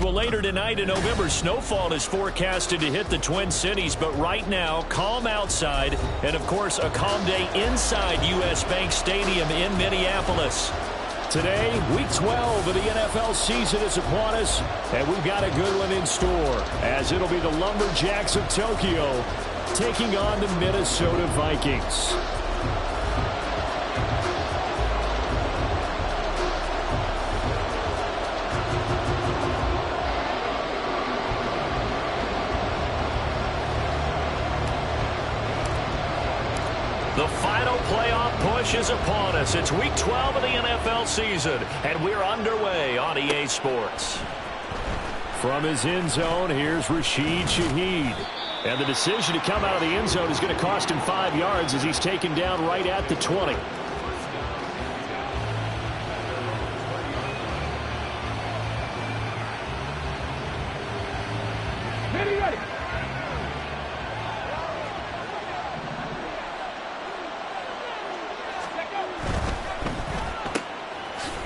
Well, later tonight, a November snowfall is forecasted to hit the Twin Cities, but right now, calm outside, and of course, a calm day inside U.S. Bank Stadium in Minneapolis. Today, Week 12 of the NFL season is upon us, and we've got a good one in store, as it'll be the Lumberjacks of Tokyo taking on the Minnesota Vikings. The final playoff push is upon us. It's Week 12 of the NFL season, and we're underway on EA Sports. From his end zone, here's Rashid Shaheed. And the decision to come out of the end zone is going to cost him 5 yards as he's taken down right at the 20.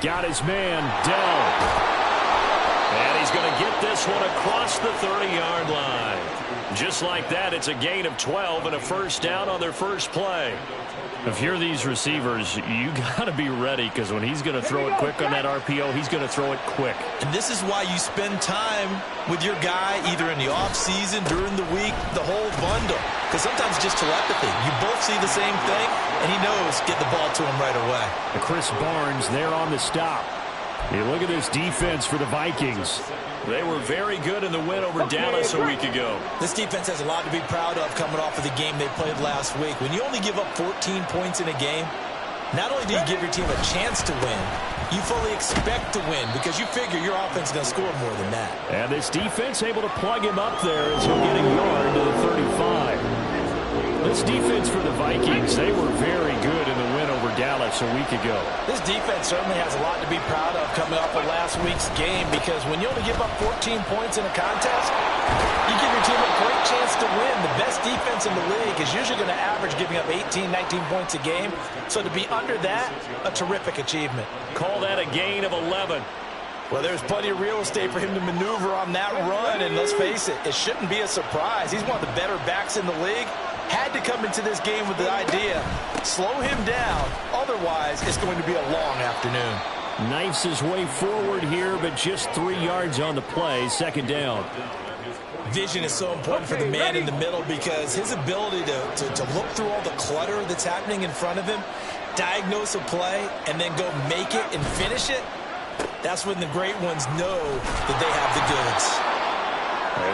Got his man down. And he's going to get this one across the 30-yard line. Just like that, it's a gain of 12 and a first down on their first play. If you're these receivers, you got to be ready, because when he's going to throw it quick on that RPO, he's going to throw it quick. And this is why you spend time with your guy either in the offseason, during the week, the whole bundle. Because sometimes it's just telepathy. You both see the same thing, and he knows get the ball to him right away. And Chris Barnes there on the stop. You look at this defense for the Vikings. They were very good in the win over Dallas a week ago. This defense has a lot to be proud of coming off of the game they played last week. When you only give up 14 points in a game, not only do you give your team a chance to win, you fully expect to win because you figure your offense is going to score more than that. And this defense able to plug him up there as he'll get a yard to the 35. This defense for the Vikings, they were very good in the win over Dallas a week ago. This defense certainly has a lot to be proud of coming off of last week's game, because when you only give up 14 points in a contest, you give your team a great chance to win. The best defense in the league is usually going to average giving up 18, 19 points a game. So to be under that, a terrific achievement. Call that a gain of 11. Well, there's plenty of real estate for him to maneuver on that run, and let's face it, it shouldn't be a surprise. He's one of the better backs in the league. Had to come into this game with the idea, slow him down, otherwise it's going to be a long afternoon. Knifes his way forward here, but just 3 yards on the play, second down. Vision is so important for the man in the middle, because his ability to look through all the clutter that's happening in front of him, diagnose a play, and then go make it and finish it, that's when the great ones know that they have the goods.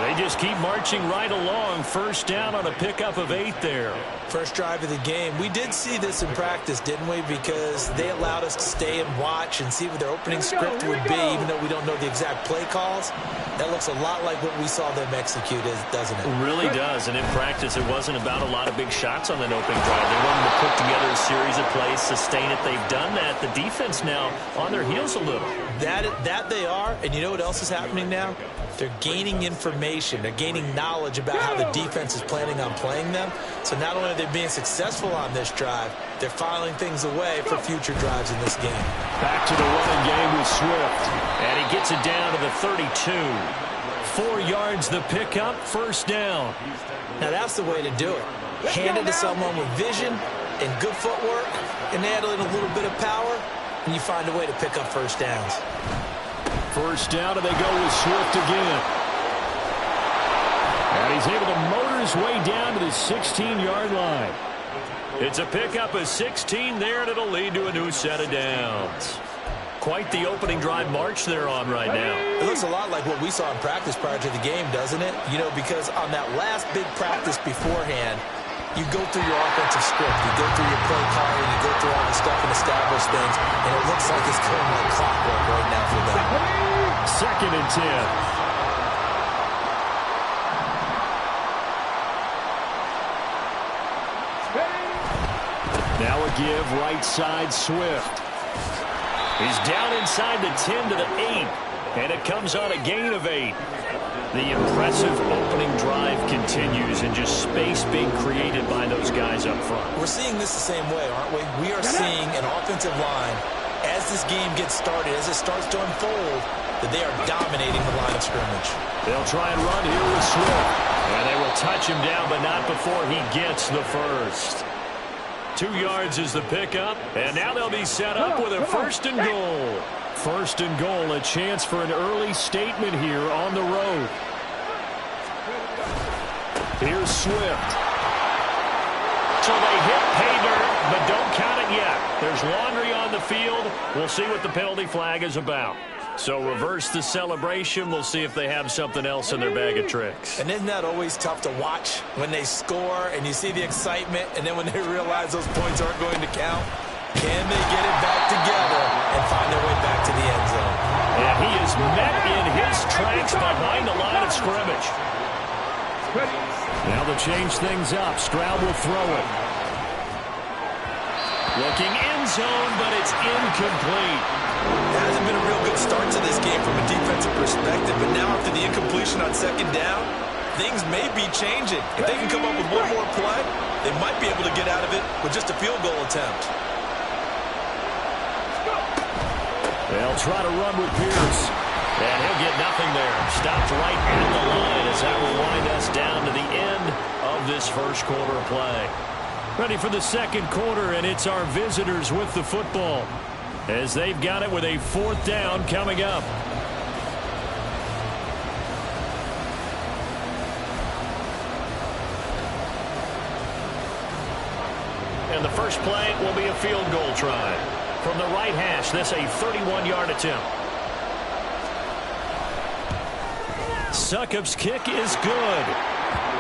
They just keep marching right along. First down on a pickup of 8 there. First drive of the game. We did see this in practice, didn't we? Because they allowed us to stay and watch and see what their opening script would be, even though we don't know the exact play calls. That looks a lot like what we saw them execute, doesn't it? It really does. And in practice, it wasn't about a lot of big shots on an opening drive. They wanted to put together a series of plays, sustain it. They've done that. The defense now on their heels a little. That they are. And you know what else is happening now? They're gaining information. They're gaining knowledge about how the defense is planning on playing them. So not only are they being successful on this drive, they're filing things away for future drives in this game. Back to the running game with Swift. And he gets it down to the 32. 4 yards the pickup, first down. Now that's the way to do it. Hand it to someone with vision and good footwork, and add in a little bit of power, and you find a way to pick up first downs. First down, and they go with Swift again. And he's able to motor his way down to the 16-yard line. It's a pickup of 16 there, and it'll lead to a new set of downs. Quite the opening drive march they're on right now. It looks a lot like what we saw in practice prior to the game, doesn't it? You know, because on that last big practice beforehand, you go through your offensive script, you go through your play calling, you go through all the stuff and establish things, and it looks like it's going like clockwork right now for them. Second and 10. Now a give right side Swift. He's down inside the 10 to the 8, and it comes on a gain of 8. The impressive opening drive continues, and just space being created by those guys up front. We're seeing this the same way, aren't we? We are seeing an offensive line as this game gets started, as it starts to unfold, that they are dominating the line of scrimmage. They'll try and run here with Swift. And they will touch him down, but not before he gets the first. 2 yards is the pickup, and now they'll be set up with a first and goal. First and goal, a chance for an early statement here on the road. Here's Swift. So they hit pay dirt, but don't count it yet. There's laundry on the field. We'll see what the penalty flag is about. So reverse the celebration. We'll see if they have something else in their bag of tricks. And isn't that always tough to watch when they score and you see the excitement, and then when they realize those points aren't going to count? Can they get it back together and find their way back to the end zone? And he is met in his tracks behind the line of scrimmage. Now they'll change things up. Stroud will throw it. Looking end zone, but it's incomplete. It hasn't been a real good start to this game from a defensive perspective, but now after the incompletion on second down, things may be changing. If they can come up with one more play, they might be able to get out of it with just a field goal attempt. They'll try to run with Pierce. And he'll get nothing there. Stopped right at the line as that will wind us down to the end of this first quarter of play. Ready for the second quarter, and it's our visitors with the football, as they've got it with a fourth down coming up. And the first play will be a field goal try. From the right hash, this a 31-yard attempt. Succop's kick is good.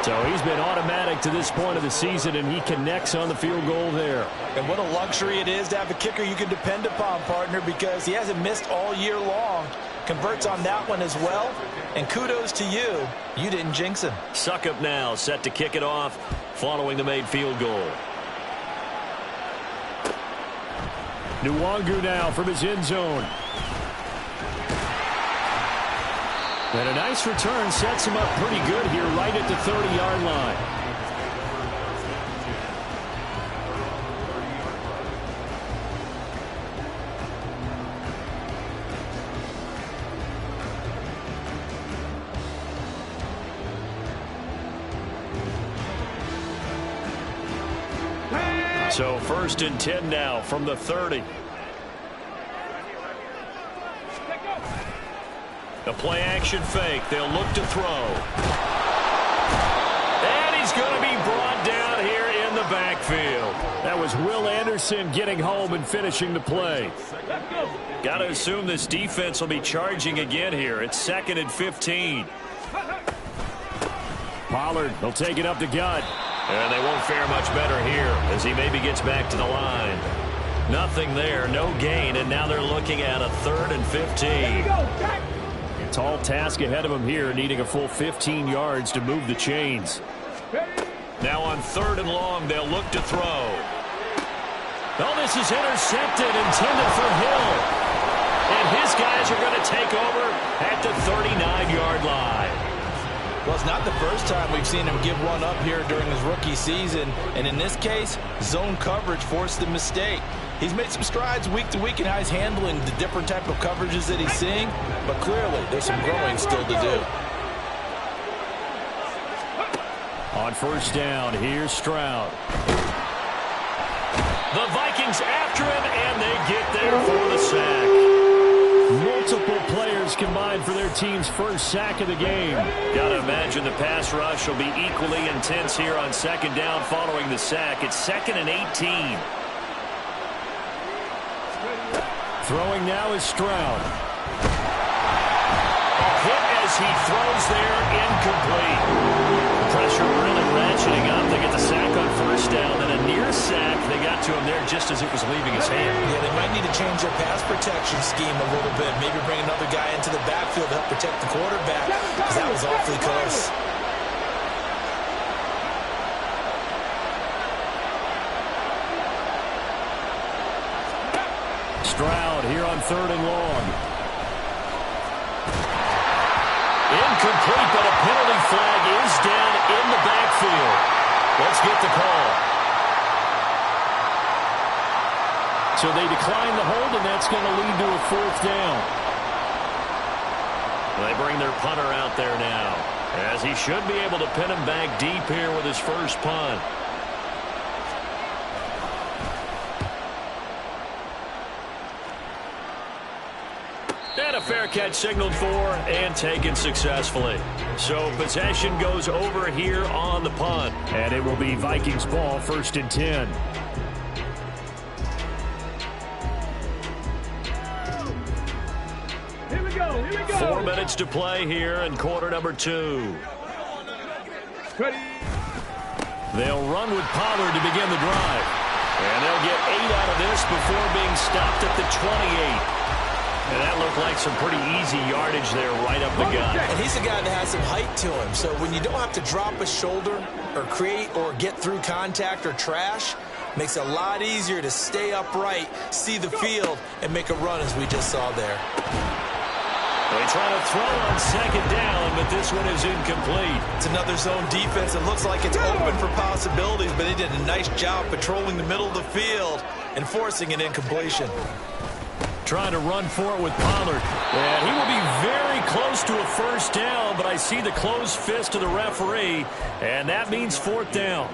So he's been automatic to this point of the season, and he connects on the field goal there. And what a luxury it is to have a kicker you can depend upon, partner, because he hasn't missed all year long. Converts on that one as well. And kudos to you. You didn't jinx him. Succop now set to kick it off following the made field goal. Nwangu now from his end zone. And a nice return sets him up pretty good here right at the 30-yard line. So first and 10 now from the 30. A play-action fake. They'll look to throw. And he's going to be brought down here in the backfield. That was Will Anderson getting home and finishing the play. Got to assume this defense will be charging again here. It's 2nd and 15. Pollard will take it up the gut. And they won't fare much better here as he maybe gets back to the line. Nothing there, no gain, and now they're looking at a 3rd and 15. Tall task ahead of him here, needing a full 15 yards to move the chains. Now on 3rd and long, they'll look to throw. Oh, this is intercepted, intended for Hill. And his guys are going to take over at the 39-yard line. Well, it's not the first time we've seen him give one up here during his rookie season. And in this case, zone coverage forced the mistake. He's made some strides week to week in how he's handling the different type of coverages that he's seeing. But clearly, there's some growing still to do. On first down, here's Stroud. The Vikings after him, and they get there for the sack. Multiple players combined for their team's first sack of the game. Got to imagine the pass rush will be equally intense here on second down following the sack. It's 2nd and 18. Throwing now is Stroud. A hit as he throws there, incomplete. Pressure really ratcheting up. They get the sack on first down, then a near sack. They got to him there just as it was leaving his hand. Yeah, they might need to change their pass protection scheme a little bit. Maybe bring another guy into the backfield to help protect the quarterback, because that was awfully close. Stroud here on 3rd and long. Incomplete, but a penalty flag is down in the backfield. Let's get the call. So they decline the hold, and that's going to lead to a 4th down. They bring their punter out there now, as he should be able to pin him back deep here with his first punt. And a fair catch signaled for and taken successfully. So possession goes over here on the punt. And it will be Vikings ball, 1st and 10. Here we go. 4 minutes to play here in quarter number 2. Ready. They'll run with Pollard to begin the drive. And they'll get 8 out of this before being stopped at the 28. And that looked like some pretty easy yardage there right up the gut. And he's a guy that has some height to him. So when you don't have to drop a shoulder or create or get through contact or trash, makes it a lot easier to stay upright, see the field, and make a run as we just saw there. They try to throw on 2nd down, but this one is incomplete. It's another zone defense. It looks like it's open for possibilities, but he did a nice job patrolling the middle of the field and forcing an incompletion. Trying to run for it with Pollard. And he will be very close to a 1st down, but I see the closed fist of the referee, and that means 4th down.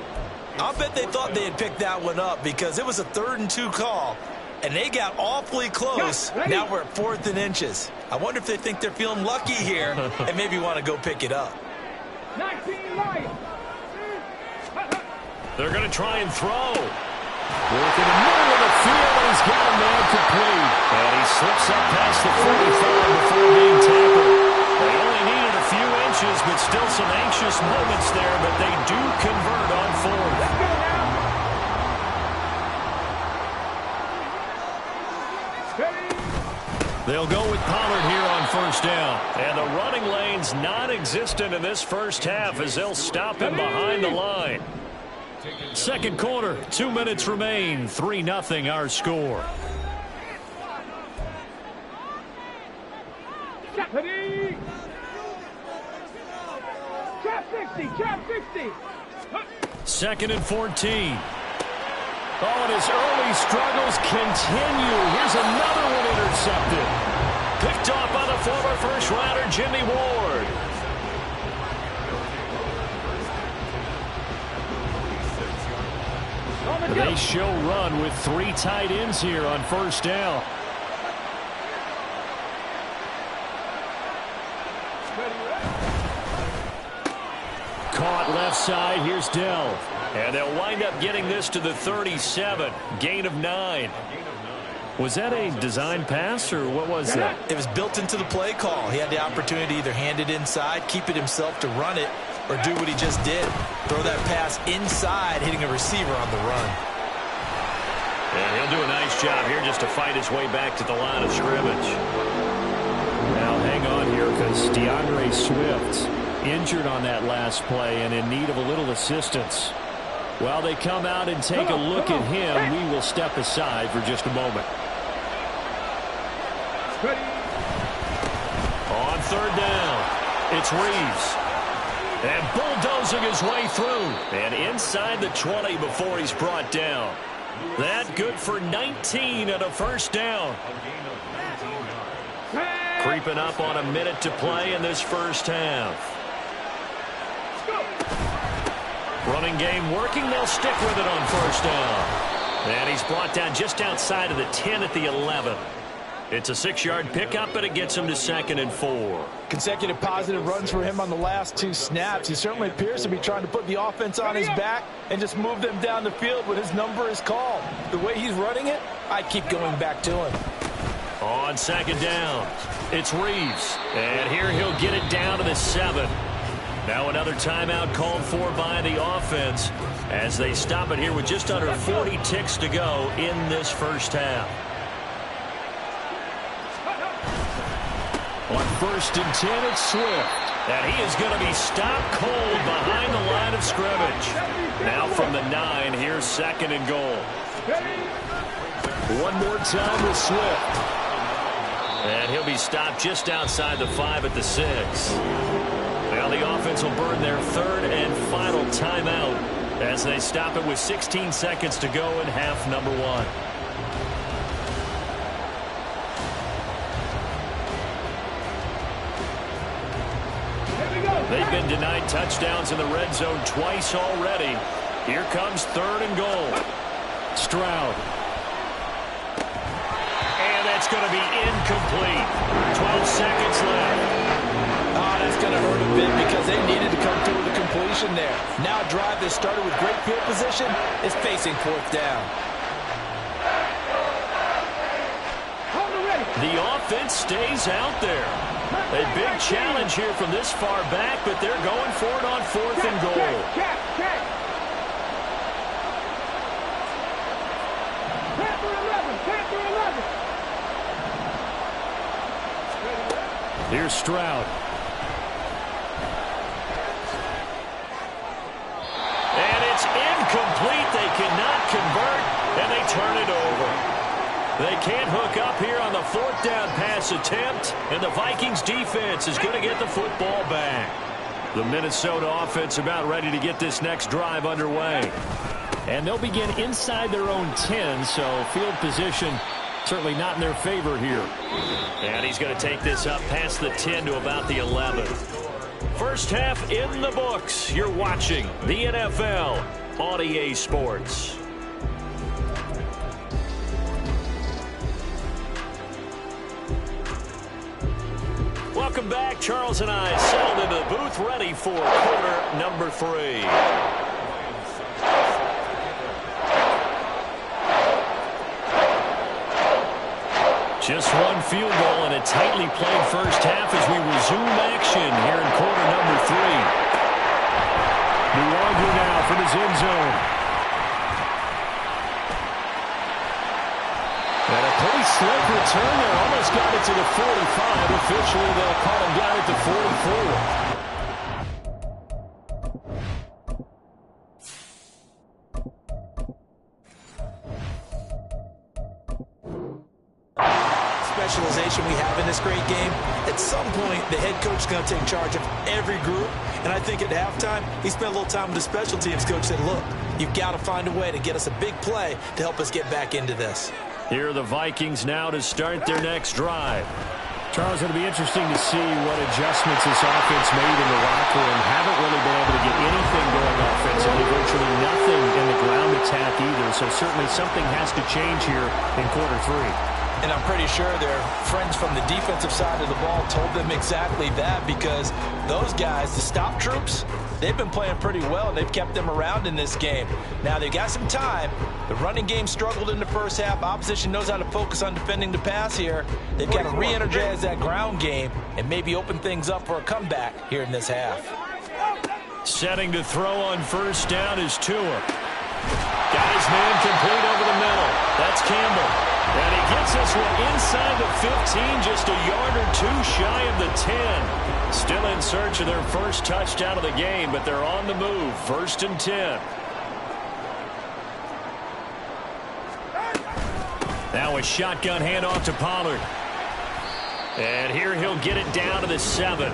I'll bet they thought they had picked that one up because it was a 3rd and 2 call, and they got awfully close. Now we're at 4th and inches. I wonder if they think they're feeling lucky here and maybe want to go pick it up. 19 Lions. They're going to try and throw. Work in the middle of the field, and he's got a man complete. And he slips up past the 45 before being tackled. They only needed a few inches, but still some anxious moments there, but they do convert on 4th. Let's go now. Ready. They'll go with Pollard here on 1st down. And the running lane's non-existent in this first half as they'll stop him behind the line. 2nd quarter, 2 minutes remain. 3-0 our score. Ready. Trap 60. Trap 60. 2nd and 14. Oh, and his early struggles continue. Here's another one intercepted. Picked off by the former first-rounder Jimmy Ward. They show run with 3 tight ends here on 1st down. Caught left side. Here's Dell. And they'll wind up getting this to the 37. Gain of 9. Was that a design pass, or what was that? It was built into the play call. He had the opportunity to either hand it inside, keep it himself to run it, or do what he just did. Throw that pass inside, hitting a receiver on the run. And he'll do a nice job here just to fight his way back to the line of scrimmage. Now hang on here because DeAndre Swift injured on that last play and in need of a little assistance. While they come out and take a look at him, we will step aside for just a moment. On 3rd down, it's Reeves. And bulldozing his way through. And inside the 20 before he's brought down. That good for 19 and a 1st down. Creeping up on a minute to play in this first half. Running game working. They'll stick with it on 1st down. And he's brought down just outside of the 10 at the 11. It's a 6-yard pickup, but it gets him to 2nd and 4. Consecutive positive runs for him on the last 2 snaps. He certainly appears to be trying to put the offense on his back and just move them down the field when his number is called. The way he's running it, I keep going back to him. On 2nd down, it's Reeves. And here he'll get it down to the 7. Now another timeout called for by the offense as they stop it here with just under 40 ticks to go in this first half. On 1st and 10, it's Swift. And he is going to be stopped cold behind the line of scrimmage. Now from the 9, here's 2nd and goal. One more time with Swift. And he'll be stopped just outside the 5 at the 6. Now the offense will burn their 3rd and final timeout as they stop it with 16 seconds to go in half number 1. touchdowns in the red zone twice already. Here comes 3rd and goal. Stroud. And that's going to be incomplete. 12 seconds left. Oh, that's going to hurt a bit because they needed to come through with a completion there. Now a drive that started with great field position is facing 4th down. The offense stays out there. A big challenge here from this far back, but they're going for it on 4th and goal. Here's Stroud. And it's incomplete. They cannot convert, and they turn it over. They can't hook up here on the 4th down pass attempt, and the Vikings defense is going to get the football back. The Minnesota offense about ready to get this next drive underway. And they'll begin inside their own 10, so field position certainly not in their favor here. And he's going to take this up past the 10 to about the 11. First half in the books. You're watching the NFL on EA Sports. Welcome back. Charles and I settled into the booth ready for quarter number 3. Just one field goal and a tightly played first half as we resume action here in quarter number 3. New now from his end zone. And a pretty slick return there. Almost got it to the 45. Officially, they'll call him down at the 44. Specialization we have in this great game. At some point, the head coach is going to take charge of every group, and I think at halftime, he spent a little time with the special teams coach, said, look, you've got to find a way to get us a big play to help us get back into this. Here are the Vikings now to start their next drive. Charles, it'll be interesting to see what adjustments this offense made in the locker room. Haven't really been able to get anything going offensively, virtually nothing in the ground attack either, so certainly something has to change here in quarter 3. And I'm pretty sure their friends from the defensive side of the ball told them exactly that, because those guys, the stop troops, they've been playing pretty well, and they've kept them around in this game. Now, they've got some time. The running game struggled in the first half. Opposition knows how to focus on defending the pass here. They've got to re-energize that ground game and maybe open things up for a comeback here in this half. Setting to throw on first down is Tua. Got his man complete over the middle. That's Campbell. And he gets this one inside the 15, just a yard or two shy of the 10. Still in search of their first touchdown of the game, but they're on the move. 1st and 10. Now a shotgun handoff to Pollard. And here he'll get it down to the 7.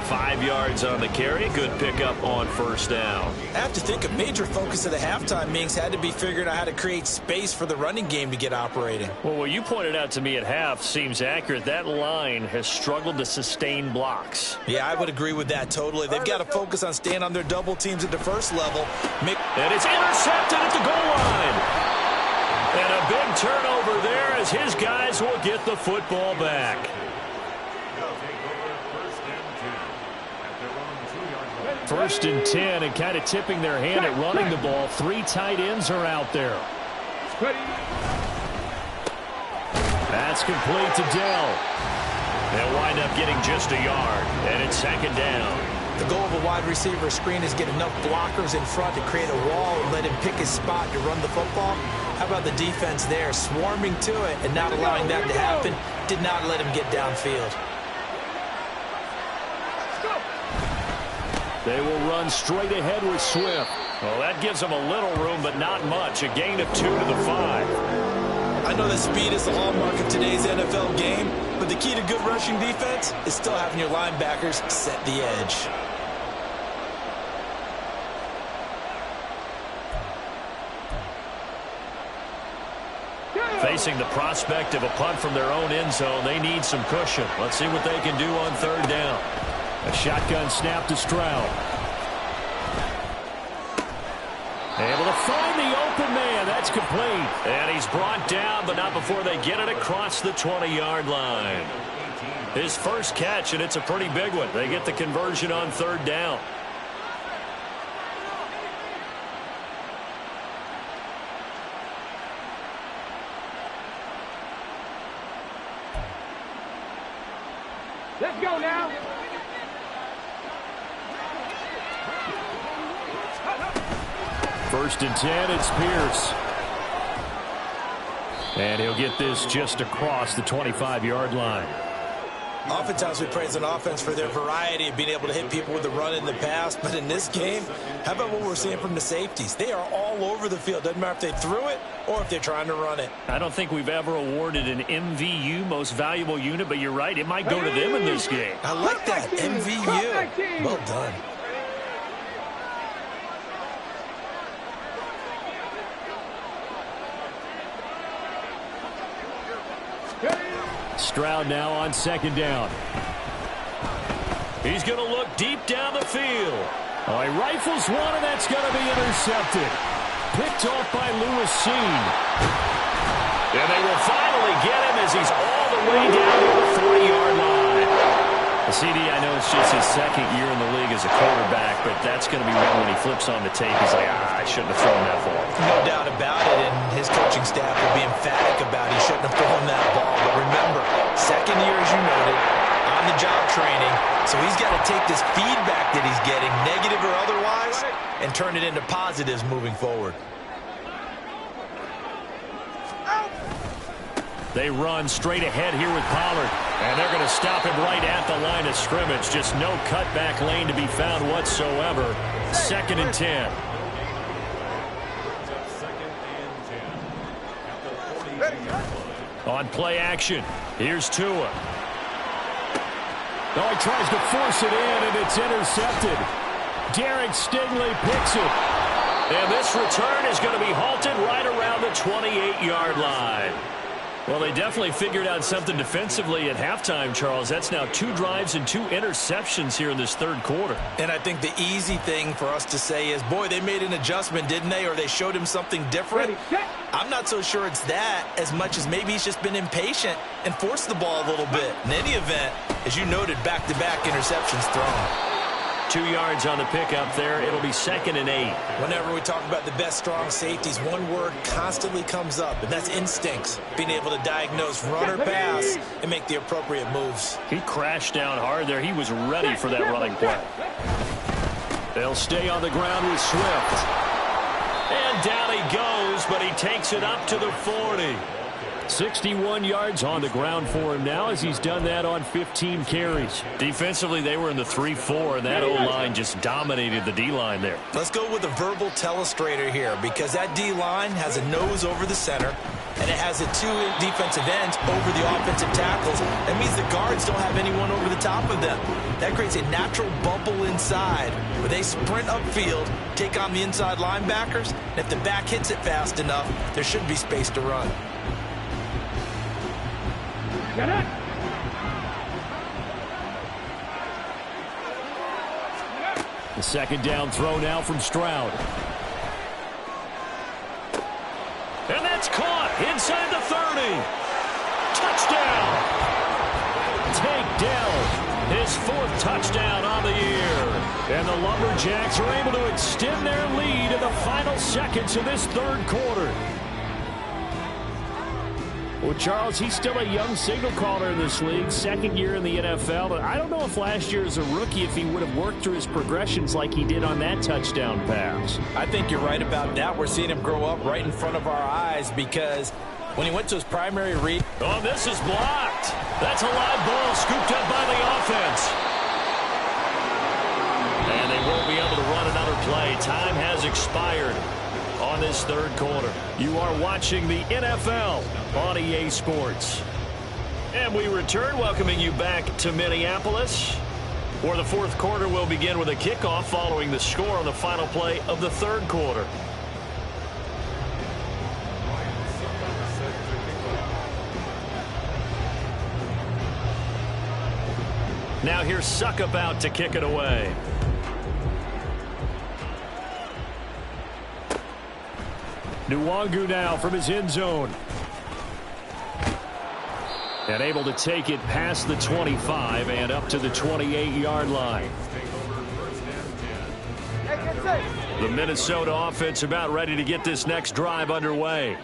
5 yards on the carry. Good pickup on first down. I have to think a major focus of the halftime meetings had to be figuring out how to create space for the running game to get operating. Well, what you pointed out to me at half seems accurate. That line has struggled to sustain blocks. Yeah, I would agree with that totally. They've got to focus on staying on their double teams at the first level. And it's intercepted at the goal line. And a big turnover there as his guys will get the football back. 1st and 10, and kind of tipping their hand at running the ball. 3 tight ends are out there. That's complete to Dell. They'll wind up getting just a yard, and it's 2nd down. The goal of a wide receiver screen is get enough blockers in front to create a wall and let him pick his spot to run the football. How about the defense there, swarming to it and not allowing that to happen? Did not let him get downfield. They will run straight ahead with Swift. Well, that gives them a little room, but not much. A gain of 2 to the 5. I know that speed is the hallmark of today's NFL game, but the key to good rushing defense is still having your linebackers set the edge. Facing the prospect of a punt from their own end zone, they need some cushion. Let's see what they can do on 3rd down. A shotgun snap to Stroud. open man. That's complete. And he's brought down, but not before they get it across the 20-yard line. His first catch, and it's a pretty big one. They get the conversion on third down. Let's go now. First and 10, it's Pierce. And he'll get this just across the 25-yard line. Oftentimes we praise an offense for their variety of being able to hit people with the run in the pass. But in this game, how about what we're seeing from the safeties? They are all over the field. Doesn't matter if they threw it or if they're trying to run it. I don't think we've ever awarded an MVU, most valuable unit, but you're right. It might go to them in this game. I like that. MVU. Well done. Stroud now on second down. He's going to look deep down the field. Oh, he rifles one, and that's going to be intercepted. Picked off by Lewis Cine. And they will finally get him as he's all the way down to the 40-yard line. The CD, I know it's just his second year in the league as a quarterback, but that's going to be one when he flips on the tape. He's like, I shouldn't have thrown that ball. No doubt about it, and his coaching staff will be emphatic about he shouldn't have thrown that ball. But remember, second year, as you noted, on-the-job training, so he's got to take this feedback that he's getting, negative or otherwise, and turn it into positives moving forward. They run straight ahead here with Pollard. And they're going to stop him right at the line of scrimmage. Just no cutback lane to be found whatsoever. Second and 10. On play action, here's Tua. Oh, he tries to force it in, and it's intercepted. Derek Stingley picks it. And this return is going to be halted right around the 28-yard line. Well, they definitely figured out something defensively at halftime, Charles. That's now 2 drives and 2 interceptions here in this third quarter. And I think the easy thing for us to say is, boy, they made an adjustment, didn't they? Or they showed him something different. I'm not so sure it's that as much as maybe he's just been impatient and forced the ball a little bit. In any event, as you noted, back-to-back interceptions thrown. 2 yards on the pickup there. It'll be second and 8. Whenever we talk about the best strong safeties, one word constantly comes up, and that's instincts. Being able to diagnose run or pass and make the appropriate moves. He crashed down hard there. He was ready for that running play. They'll stay on the ground with Swift. And down he goes, but he takes it up to the 40. 61 yards on the ground for him now as he's done that on 15 carries. Defensively, they were in the 3-4, and that O-line just dominated the D-line there. Let's go with a verbal telestrator here because that D-line has a nose over the center, and it has the 2 defensive ends over the offensive tackles. That means the guards don't have anyone over the top of them. That creates a natural bubble inside where they sprint upfield, take on the inside linebackers, and if the back hits it fast enough, there should be space to run. Get it. The second down throw now from Stroud. And that's caught inside the 30. Touchdown. Tank Dell, his 4th touchdown on the year. And the Lumberjacks are able to extend their lead in the final seconds of this third quarter. Well, Charles, he's still a young signal caller in this league, second year in the NFL. But I don't know if last year as a rookie, if he would have worked through his progressions like he did on that touchdown pass. I think you're right about that. We're seeing him grow up right in front of our eyes because when he went to his primary read. Oh, this is blocked. That's a live ball scooped up by the offense. And they won't be able to run another play. Time has expired on this third quarter. You are watching the NFL on EA Sports. And we return, welcoming you back to Minneapolis, where the fourth quarter will begin with a kickoff following the score on the final play of the third quarter. Now here's Suckabout to kick it away. Nwangu now from his end zone. And able to take it past the 25 and up to the 28-yard line. The Minnesota offense about ready to get this next drive underway.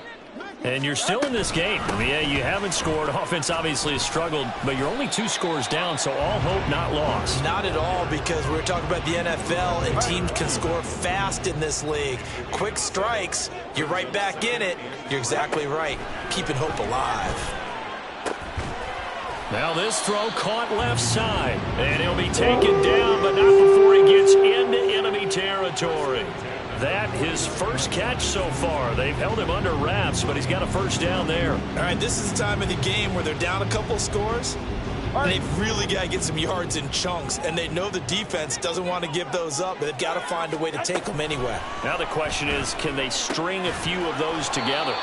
And you're still in this game. I mean, yeah, you haven't scored. Offense obviously has struggled, but you're only 2 scores down, so all hope not lost. Not at all, because we're talking about the NFL, and teams can score fast in this league. Quick strikes, you're right back in it. You're exactly right. Keeping hope alive. Now this throw caught left side, and he'll be taken down, but not before he gets into enemy territory. That his first catch so far. They've held him under wraps, but he's got a first down there. All right, this is the time of the game where they're down a couple scores, and they've really got to get some yards in chunks, and they know the defense doesn't want to give those up, but they've got to find a way to take them anyway. Now the question is, can they string a few of those together?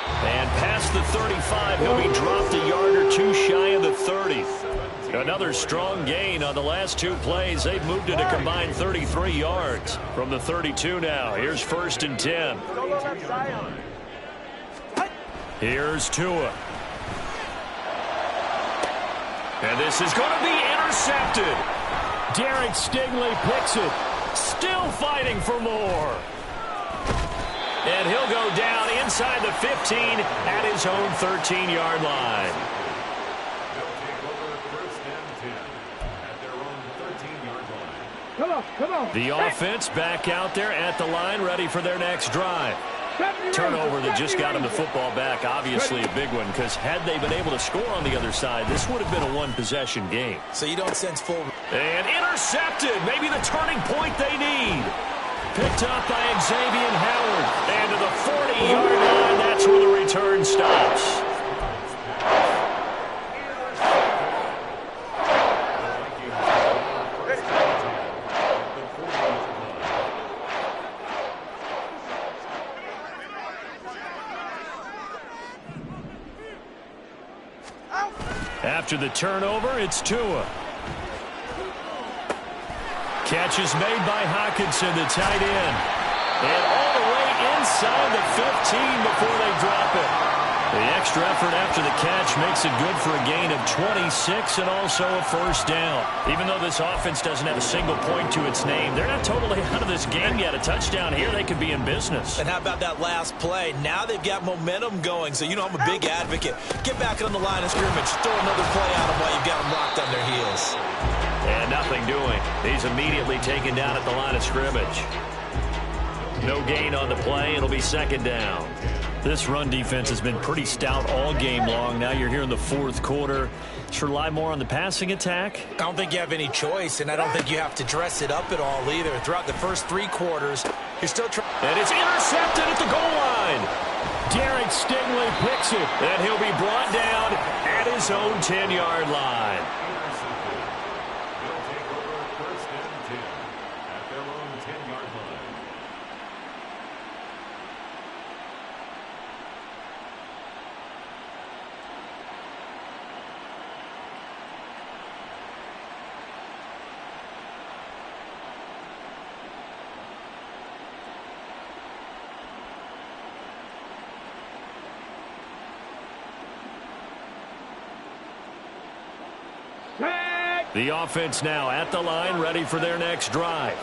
And past the 35, he'll be dropped a yard or 2 shy of the 30. Another strong gain on the last 2 plays. They've moved it a combined 33 yards from the 32 now. Here's 1st and 10. Here's Tua. And this is going to be intercepted. Derek Stingley picks it. Still fighting for more. And he'll go down inside the 15 at his own 13-yard line. Come on. The offense back out there at the line, ready for their next drive. Turnover that just got him the football back, obviously a big one, because had they been able to score on the other side, this would have been a one-possession game. So you don't sense full... And intercepted, maybe the turning point they need. Picked up by Xavier Howard. And to the 40-yard line, that's where the return stops. After the turnover, it's Tua. Catch is made by Hockenson, the tight end. And all the way inside the 15 before they drop it. The extra effort after the catch makes it good for a gain of 26 and also a first down. Even though this offense doesn't have a single point to its name, they're not totally out of this game yet. A touchdown here, they could be in business. And how about that last play? Now they've got momentum going, so you know I'm a big advocate. Get back on the line of scrimmage. Throw another play at them while you've got them locked on their heels. And nothing doing. He's immediately taken down at the line of scrimmage. No gain on the play. It'll be 2nd down. This run defense has been pretty stout all game long. Now you're here in the 4th quarter. Should rely more on the passing attack? I don't think you have any choice, and I don't think you have to dress it up at all either. Throughout the first 3 quarters, you're still trying. And it's intercepted at the goal line. Derek Stingley picks it. And he'll be brought down at his own 10-yard line. The offense now at the line, ready for their next drive.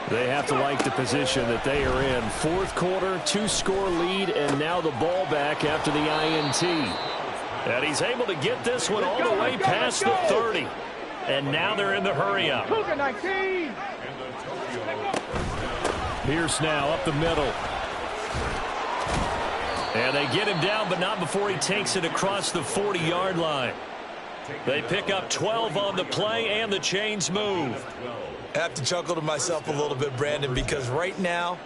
They have to like the position that they are in. 4th quarter, 2-score lead, and now the ball back after the INT. And he's able to get this one all the way past the 30. And now they're in the hurry-up. Pierce now up the middle. And they get him down, but not before he takes it across the 40-yard line. They pick up 12 on the play, and the chains move. I have to chuckle to myself a little bit, Brandon, because right now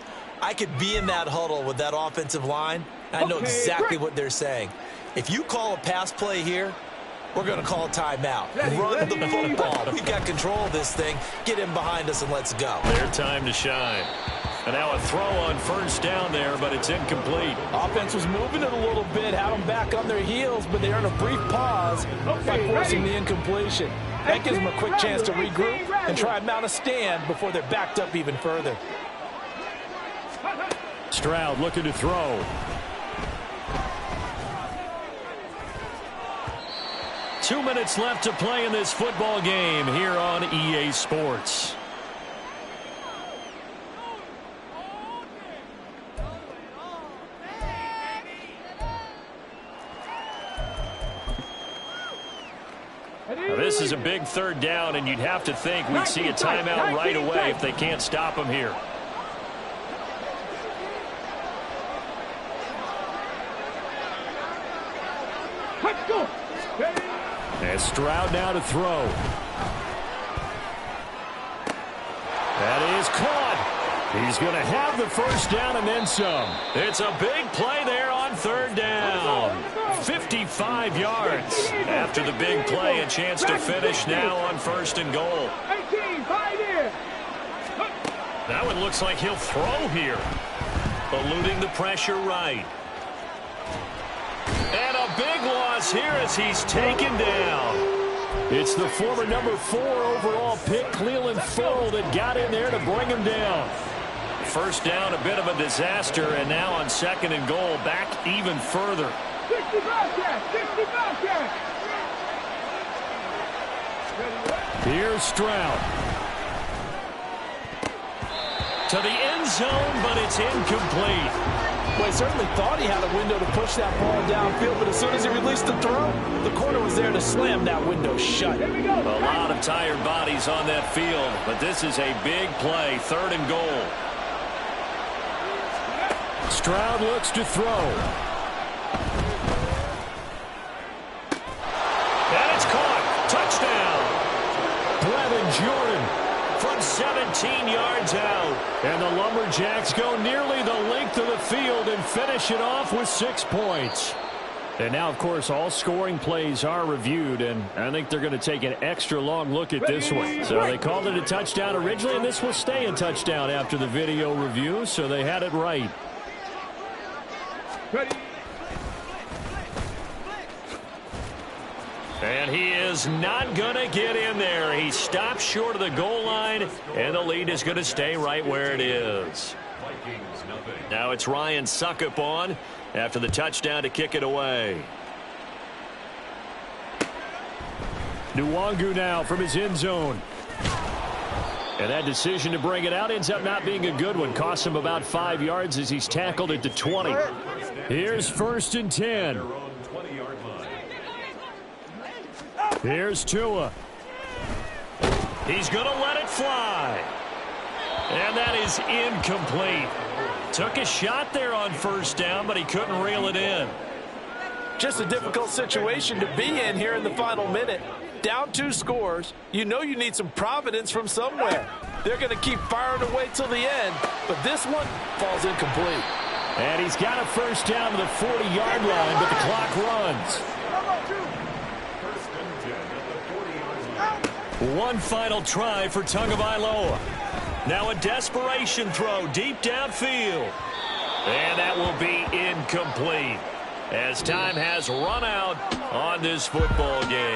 I could be in that huddle with that offensive line. I know exactly what they're saying. If you call a pass play here, we're going to call a timeout. Run the football. We've got control of this thing. Get him behind us and let's go. Their time to shine. And now a throw on 1st down there, but it's incomplete. Offense was moving it a little bit, had them back on their heels, but they earned a brief pause by forcing the incompletion. That gives them a quick chance to regroup and try and mount a stand before they're backed up even further. Stroud looking to throw. Two minutes left to play in this football game here on EA Sports. Now, this is a big third down, and you'd have to think we'd see a timeout right away if they can't stop him here. And Stroud now to throw. That is caught. He's going to have the first down and then some. It's a big play there on third down. 55 yards. After the big play, a chance to finish now on first and goal. That one looks like he'll throw here. Eluding the pressure right. And a big loss here as he's taken down. It's the former number 4 overall pick, Clelin Ferrell, that got in there to bring him down. First down, a bit of a disaster, and now on second and goal, back even further. 60 Bobcats! 60 Bobcats! Here's Stroud. To the end zone, but it's incomplete. Well, he certainly thought he had a window to push that ball downfield, but as soon as he released the throw, the corner was there to slam that window shut. A lot of tired bodies on that field, but this is a big play, third and goal. Stroud looks to throw. And it's caught. Touchdown. Brevin Jordan from 17 yards out. And the Lumberjacks go nearly the length of the field and finish it off with 6 points. And now, of course, all scoring plays are reviewed, and I think they're going to take an extra long look at this one. So they called it a touchdown originally, and this will stay a touchdown after the video review, so they had it right. And he is not going to get in there. He stops short of the goal line, and the lead is going to stay right where it is. Now it's Ryan Succop on after the touchdown to kick it away. Nwangu now from his end zone. And that decision to bring it out ends up not being a good one. Costs him about 5 yards as he's tackled at the 20. Here's first and 10. Here's Tua. He's going to let it fly. And that is incomplete. Took a shot there on first down, but he couldn't reel it in. Just a difficult situation to be in here in the final minute. Down 2 scores. You know you need some providence from somewhere. They're going to keep firing away till the end, but this one falls incomplete. And he's got a first down to the 40-yard line, but the clock runs. One final try for Tagovailoa. Now a desperation throw deep downfield. And that will be incomplete as time has run out on this football game.